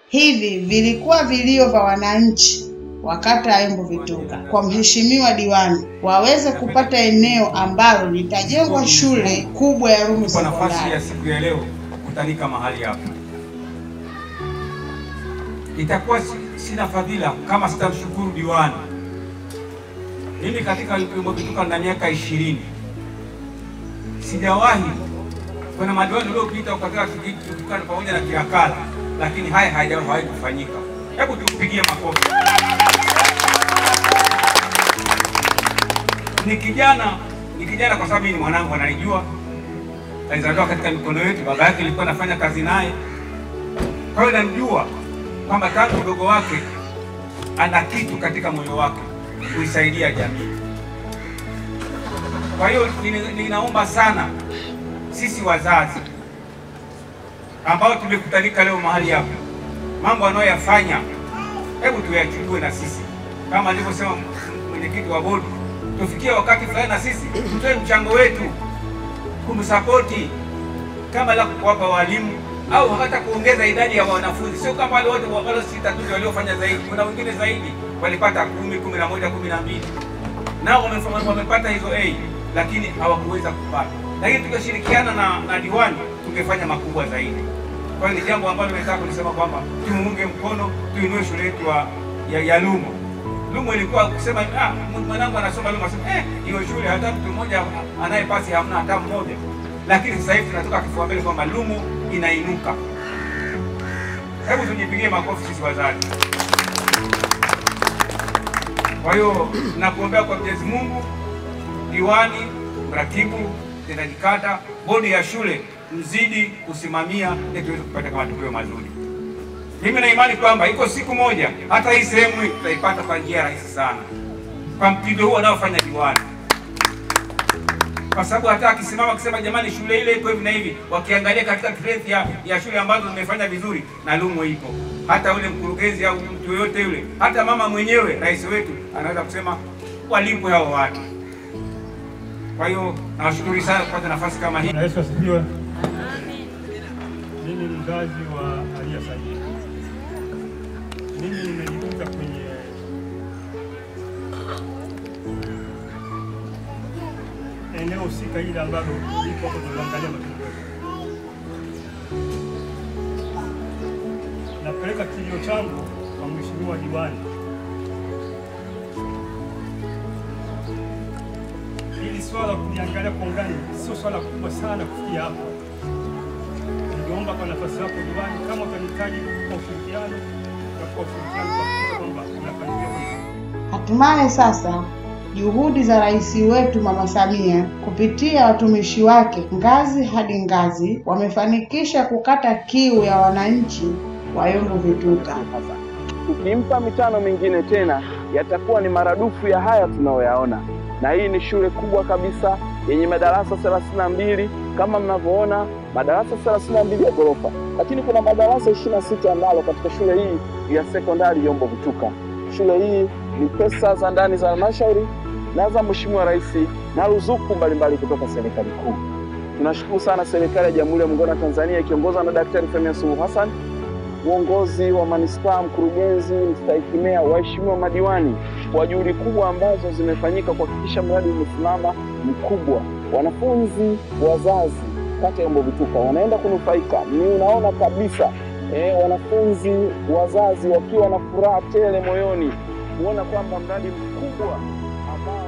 Hivi vilikuwa vilio vya wananchi wa kata ya Yombo Vituka kwa mheshimiwa diwani waweze kupata eneo ambalo litajengwa shule kubwa ya Rumu Sekondari. Kwa nafasi ya siku ya leo kutanika mahali hapa, itakuwa sina fadhila kama sitamshukuru diwani. Mimi katika Yombo Vituka na miaka 20 sijawahi kuna madiwani waliopita katika kijiji pamoja na Kiakala, lakini haya hayajawahi kufanyika. Hebu tupigie makofi. Ni kijana kwa sababu ni mwanangu, ananijua. Alizaliwa katika mikono yetu, baba yake alikuwa anafanya kazi naye. Kwa hiyo namjua kwamba tangu mdogo wake ana kitu katika moyo wake kuisaidia jamii. Kwa hiyo ninaomba sana sisi wazazi ambao tumekutanika leo mahali hapa, mambo anayoyafanya hebu tuyachukue na sisi, kama alivyosema mwenyekiti wa bodi, tufikie wakati fulani na sisi tutoe mchango wetu kumsapoti, kama la kuwapa walimu au hata kuongeza idadi ya wanafunzi. Sio kama wale wote wale 6 waliofanya zaidi, kuna wengine zaidi walipata 10, 11, 12 nao wamepata hizo A, lakini hawakuweza kupata. Lakini tukishirikiana na diwani tungefanya makubwa zaidi. Kwa hiyo ni jambo ambalo nataka kulisema kwamba tumuunge mkono, tuinue shule yetu ya Lumo. Lumo ilikuwa kusema mwanangu anasoma Lumo, hiyo shule hata mtu mmoja anayepasi hamna hata mmoja. Lakini sasa hivi tunatoka kifua mbele kwamba Lumo inainuka. Hebu tujipigie makofi sisi wazazi. Kwa hiyo nakuombea kwa Mwenyezi Mungu, diwani, mratibu, mtendaji kata, bodi ya shule mzidi kusimamia ili tuweze kupata matokeo mazuri. Mimi na imani kwamba iko siku moja hata hii sehemu hii tutaipata kwa njia rahisi sana, kwa mtindo huo anaofanya diwani. Kwa sababu hata akisimama akisema jamani shule ile iko hivi na hivi, wakiangalia katika trend ya shule ambazo zimefanya vizuri na Lumo ipo, hata ule mkurugenzi au mtu yote yule, hata mama mwenyewe rais wetu anaweza kusema walipwe hao watu. Kwa hiyo nawashukuru sana kupata nafasi kama hii. Yesu asifiwe. Mimi ni mzazi wa Alia Saidi. Mimi nimejikuta kwenye eneo husika ile ambalo liko hapo tunaangalia matokeo. Napeleka kilio changu kwa mheshimiwa diwani. Hili swala kuliangalia kwa undani sio swala kubwa sana kufikia hapo. Ningeomba kwa nafasi yako diwani, kama utanihitaji kwa ushirikiano kwa kwamba unafanikiwa. Hatimaye sasa juhudi za rais wetu Mama Samia kupitia watumishi wake ngazi hadi ngazi wamefanikisha kukata kiu ya wananchi wa Yombo Vituka. Tukimpa mitano mingine tena yatakuwa ni maradufu ya haya tunayoyaona. Na hii ni shule kubwa kabisa yenye madarasa 32 kama mnavyoona, madarasa 32 ya ghorofa. Lakini kuna madarasa 26 ambalo katika shule hii ya sekondari Yombo Vituka. Shule hii ni pesa za ndani za halmashauri na za Mheshimiwa Rais na ruzuku mbalimbali kutoka serikali kuu. Tunashukuru sana serikali ya Jamhuri ya Muungano wa Tanzania ikiongozwa na Daktari Samia Suluhu Hassan, uongozi wa manispaa, mkurugenzi, mstahiki meya, waheshimiwa madiwani kwa juhudi kubwa ambazo zimefanyika kuhakikisha mradi umesimama mkubwa. Wanafunzi, wazazi kata ya Yombo Vituka wanaenda kunufaika. Ni unaona kabisa wanafunzi, wazazi wakiwa na furaha tele moyoni kuona kwamba mradi mkubwa ambao